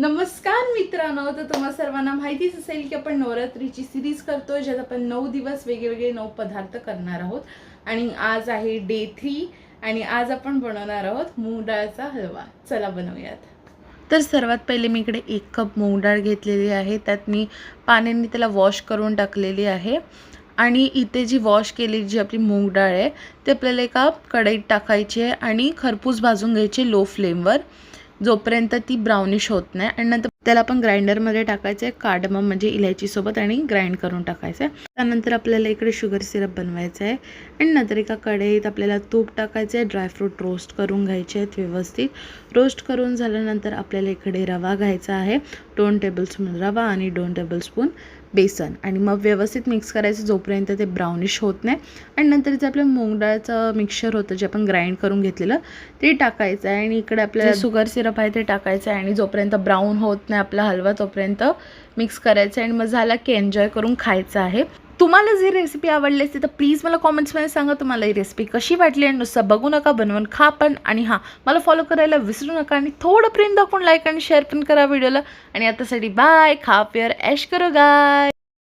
नमस्कार मित्रांनो, तर तुम्हा सर्वांना माहितीच असेल की आपण नवरात्रीची सिरीज करतोय, ज्यात आपण 9 दिवस वेगवेगळे 9 पदार्थ करणार आहोत. आणि आज आहे डे 3 आणि आज आपण बनवणार आहोत मूग डाळचा हलवा. चला बनवूयात. तर सर्वात पहिले मी इकडे 1 कप मूग डाळ घेतलेली आहे. त्यात मी पाण्याने त्याला वॉश करून टाकलेली आहे. आणि इथे जी वॉश केलेली जी आपली मूग डाळ आहे ते आपल्याला एका कढईत टाकायची आहे आणि खरपूस भाजून घ्यायची लो फ्लेमवर, जोपर्यंत ती ब्राउनिश होत नाही. आणि नंतर त्याला आपण ग्राइंडरमध्ये टाकायचं आहे, कार्डमम म्हणजे इलायचीसोबत, आणि ग्राइंड करून टाकायचं आहे. त्यानंतर आपल्याला इकडे शुगर सिरप बनवायचं आहे. आणि नंतर एका कढईत आपल्याला तूप टाकायचं आहे. ड्रायफ्रूट रोस्ट करून घ्यायचे आहेत व्यवस्थित. रोस्ट करून झाल्यानंतर आपल्याला इकडे रवा घ्यायचा आहे, 2 टेबलस्पून रवा आणि 2 टेबलस्पून बेसन. आणि मग व्यवस्थित मिक्स करायचं जोपर्यंत ते ब्राउनिश होत नाही. आणि नंतर जे आपलं मूग डाळचं मिक्सचर होतं जे आपण ग्राइंड करून घेतलेलं ते टाकायचं आहे. आणि इकडे आपल्याला शुगर सिरप आहे ते टाकायचं आहे. आणि जोपर्यंत ब्राऊन होत नाही आपला हलवा तोपर्यंत मिक्स करायचं आहे. आणि मग झाला की एन्जॉय करून खायचं आहे. तुम्हाला जी रेसिपी आवडली असते तर प्लीज मला कॉमेंट्समध्ये सांगा तुम्हाला ही रेसिपी कशी वाटली. आणि नुसतं बघू नका, बनवून खा पण. आणि हां, मला फॉलो करायला विसरू नका. आणि थोडं प्रेम दाखवून लाईक आणि शेअर पण करा व्हिडिओला. आणि आतासाठी बाय. खा प्यार ऐश करो गाय.